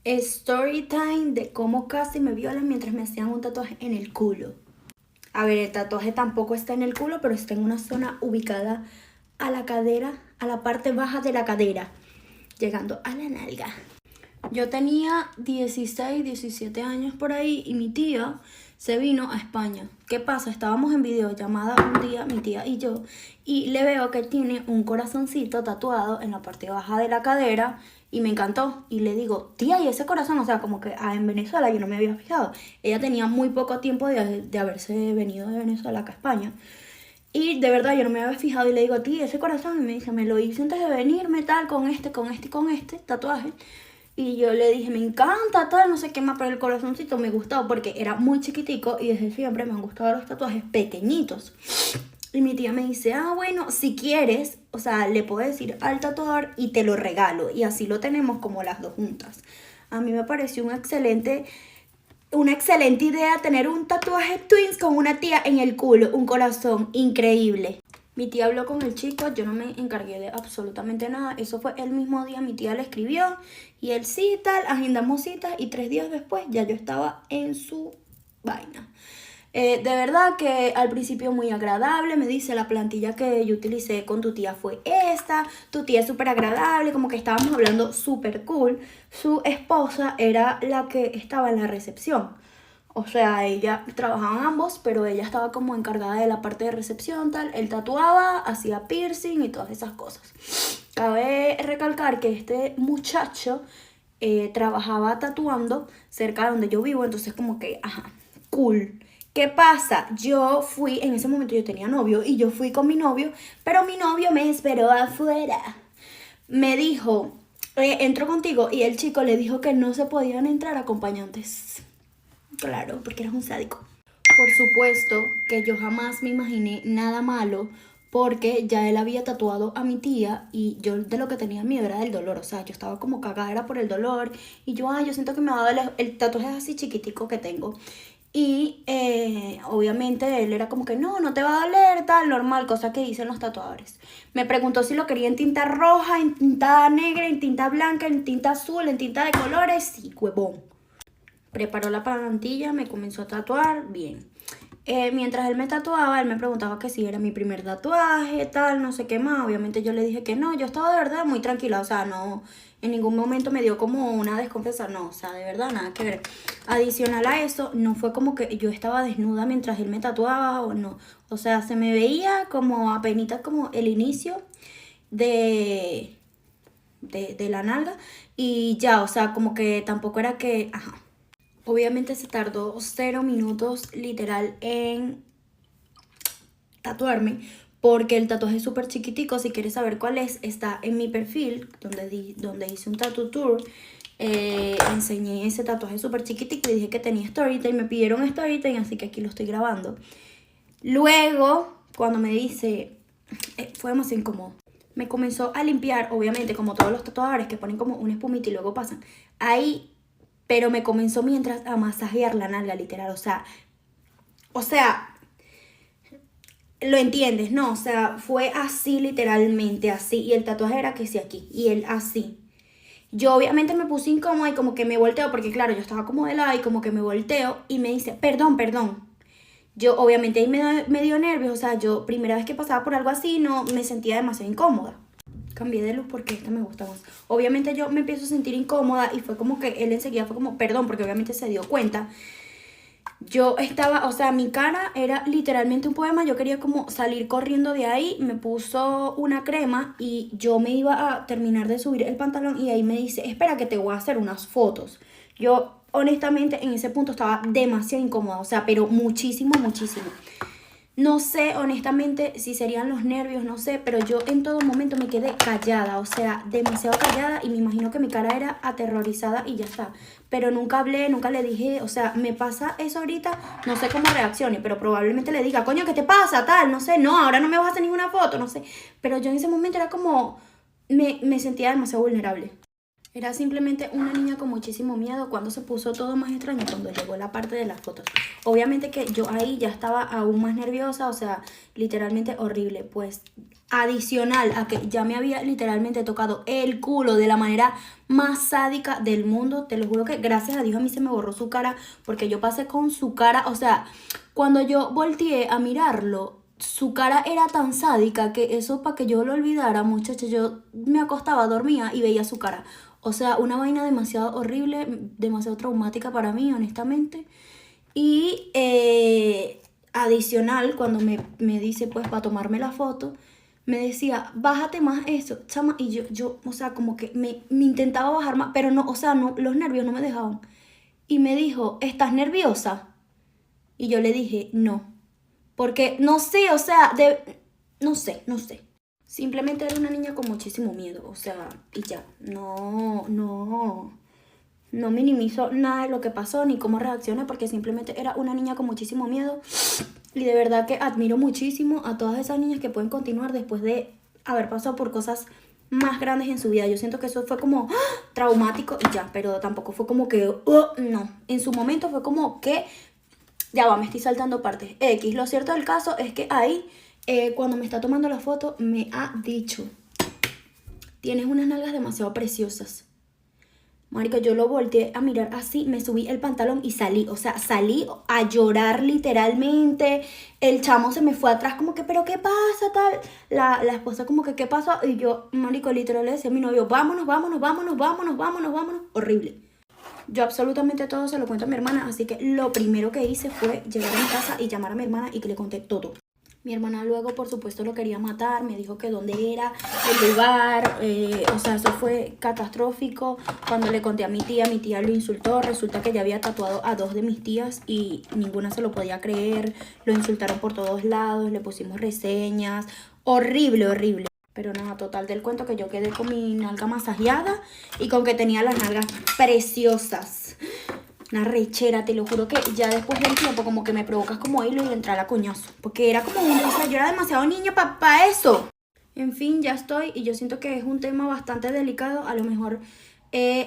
Story time de cómo casi me violan mientras me hacían un tatuaje en el culo. A ver, el tatuaje tampoco está en el culo, pero está en una zona ubicada a la cadera, a la parte baja de la cadera, llegando a la nalga. Yo tenía 16, 17 años por ahí y mi tía se vino a España. ¿Qué pasa? Estábamos en videollamada un día, mi tía y yo, y le veo que tiene un corazoncito tatuado en la parte baja de la cadera y me encantó. Y le digo, tía, ¿y ese corazón? O sea, como que en Venezuela yo no me había fijado. Ella tenía muy poco tiempo de haberse venido de Venezuela acá a España. Y de verdad yo no me había fijado y le digo, tía, ese corazón, y me dice, me lo hice antes de venirme, tal, con este tatuaje. Y yo le dije, me encanta, tal, no sé qué más, pero el corazoncito me gustó porque era muy chiquitico y desde siempre me han gustado los tatuajes pequeñitos. Y mi tía me dice, bueno, si quieres, o sea, le puedo decir al tatuador y te lo regalo. Y así lo tenemos como las dos juntas. A mí me pareció una excelente idea tener un tatuaje twins con una tía en el culo, un corazón increíble. Mi tía habló con el chico, yo no me encargué de absolutamente nada. Eso fue el mismo día, mi tía le escribió y él sí, tal, agendamos citas y 3 días después ya yo estaba en su vaina. De verdad que al principio muy agradable, me dice la plantilla que yo utilicé con tu tía fue esta, tu tía es súper agradable, como que estábamos hablando súper cool. Su esposa era la que estaba en la recepción. O sea, ella trabajaban ambos, pero ella estaba como encargada de la parte de recepción, tal. Él tatuaba, hacía piercing y todas esas cosas. Cabe recalcar que este muchacho trabajaba tatuando cerca de donde yo vivo, entonces como que, cool. ¿Qué pasa? En ese momento yo tenía novio y yo fui con mi novio, pero mi novio me esperó afuera. Me dijo, entro contigo y el chico le dijo que no se podían entrar acompañantes. Claro, porque eres un sádico. Por supuesto que yo jamás me imaginé nada malo porque ya él había tatuado a mi tía y yo de lo que tenía miedo era del dolor. O sea, yo estaba como cagada era por el dolor y yo siento que me va a doler. El tatuaje es así chiquitico que tengo. Y obviamente él era como que no te va a doler, tal, normal, cosa que dicen los tatuadores. Me preguntó si lo quería en tinta roja, en tinta negra, en tinta blanca, en tinta azul, en tinta de colores. Sí, huevón. Preparó la plantilla, me comenzó a tatuar, bien. Mientras él me tatuaba, él me preguntaba que si era mi primer tatuaje, tal, no sé qué más. Obviamente yo le dije que no, yo estaba de verdad muy tranquila, o sea, no, en ningún momento me dio como una desconfianza, no, o sea, de verdad, nada que ver. Adicional a eso, no fue como que yo estaba desnuda mientras él me tatuaba o no. O sea, se me veía como apenas como el inicio de, de la nalga y ya, o sea, como que tampoco era que, Obviamente se tardó 0 minutos literal en tatuarme porque el tatuaje es súper chiquitico. Si quieres saber cuál es, está en mi perfil donde hice un tattoo tour. Enseñé ese tatuaje súper chiquitico y dije que tenía storytime. Me pidieron storytime, así que aquí lo estoy grabando. Luego, cuando me dice, fue demasiado incómodo. Me comenzó a limpiar, obviamente, como todos los tatuadores que ponen como una espumita y luego pasan. Ahí, pero me comenzó mientras a masajear la nalga, literal. O sea, lo entiendes, ¿no? O sea, fue así, literalmente, así. Y el tatuaje era que sí aquí. Y él así. Yo obviamente me puse incómoda y como que me volteo, porque claro, yo estaba como de lado y como que me volteo y me dice, perdón, perdón. Yo obviamente ahí me dio nervios, o sea, yo primera vez que pasaba por algo así no me sentía demasiado incómoda. Cambié de luz porque esta me gusta más. Obviamente yo me empiezo a sentir incómoda y fue como que él enseguida fue como, perdón, porque obviamente se dio cuenta. Yo estaba, o sea, mi cara era literalmente un poema. Yo quería como salir corriendo de ahí. Me puso una crema y yo me iba a terminar de subir el pantalón y ahí me dice, espera que te voy a hacer unas fotos. Yo honestamente en ese punto estaba demasiado incómoda, o sea, pero muchísimo, muchísimo. No sé, honestamente, si serían los nervios, no sé, pero yo en todo momento me quedé callada, o sea, demasiado callada y me imagino que mi cara era aterrorizada y ya está. Pero nunca hablé, nunca le dije, o sea, me pasa eso ahorita, no sé cómo reaccione, pero probablemente le diga, coño, ¿qué te pasa? Tal, no sé, no, ahora no me vas a hacer ninguna foto, no sé. Pero yo en ese momento era como, me sentía demasiado vulnerable. Era simplemente una niña con muchísimo miedo. Cuando se puso todo más extraño, cuando llegó la parte de las fotos. Obviamente que yo ahí ya estaba aún más nerviosa, o sea, literalmente horrible. Pues adicional a que ya me había literalmente tocado el culo de la manera más sádica del mundo. Te lo juro que gracias a Dios a mí se me borró su cara, porque yo pasé con su cara, o sea, cuando yo volteé a mirarlo, su cara era tan sádica que eso, para que yo lo olvidara, muchacha, yo me acostaba, dormía y veía su cara. O sea, una vaina demasiado horrible, demasiado traumática para mí, honestamente. Y adicional, cuando me dice, pues, para tomarme la foto, me decía, bájate más eso, chama. Y yo, o sea, como que me intentaba bajar más, pero no, o sea, no, los nervios no me dejaban. Y me dijo, ¿estás nerviosa? Y yo le dije, no. Porque no sé, o sea, no sé. Simplemente era una niña con muchísimo miedo, o sea, y ya. No minimizo nada de lo que pasó ni cómo reaccioné, porque simplemente era una niña con muchísimo miedo. Y de verdad que admiro muchísimo a todas esas niñas que pueden continuar después de haber pasado por cosas más grandes en su vida. Yo siento que eso fue como traumático y ya, pero tampoco fue como que, no. En su momento fue como que, ya va, me estoy saltando partes. X, lo cierto del caso es que ahí, cuando me está tomando la foto, me ha dicho, tienes unas nalgas demasiado preciosas. Marica, yo lo volteé a mirar así, me subí el pantalón y salí. O sea, salí a llorar literalmente. El chamo se me fue atrás como que, ¿pero qué pasa, tal? La esposa como que, ¿qué pasó? Y yo, marico, literal le decía a mi novio, vámonos, vámonos, vámonos, vámonos, vámonos, vámonos. Horrible. Yo absolutamente todo se lo cuento a mi hermana, así que lo primero que hice fue llegar a mi casa y llamar a mi hermana y que le conté todo. Mi hermana luego, por supuesto, lo quería matar, me dijo que dónde era el lugar, o sea, eso fue catastrófico. Cuando le conté a mi tía lo insultó, resulta que ya había tatuado a 2 de mis tías y ninguna se lo podía creer, lo insultaron por todos lados, le pusimos reseñas, horrible, horrible. Pero nada, total del cuento que yo quedé con mi nalga masajeada y con que tenía las nalgas preciosas. Una rechera, te lo juro que ya después del tiempo como que me provocas como hilo y entrar a coñazo. Porque era como o sea, yo era demasiado niña para eso. En fin, ya estoy y yo siento que es un tema bastante delicado. A lo mejor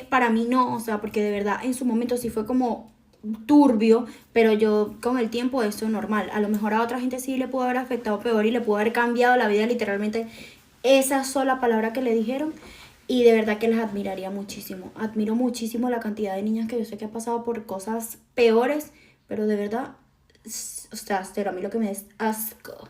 para mí no, o sea, porque de verdad en su momento sí fue como turbio, pero yo con el tiempo eso es normal. A lo mejor a otra gente sí le pudo haber afectado peor y le pudo haber cambiado la vida literalmente esa sola palabra que le dijeron. Y de verdad que las admiraría muchísimo. Admiro muchísimo la cantidad de niñas que yo sé que han pasado por cosas peores, pero de verdad, o sea, cero, a mí lo que me es asco.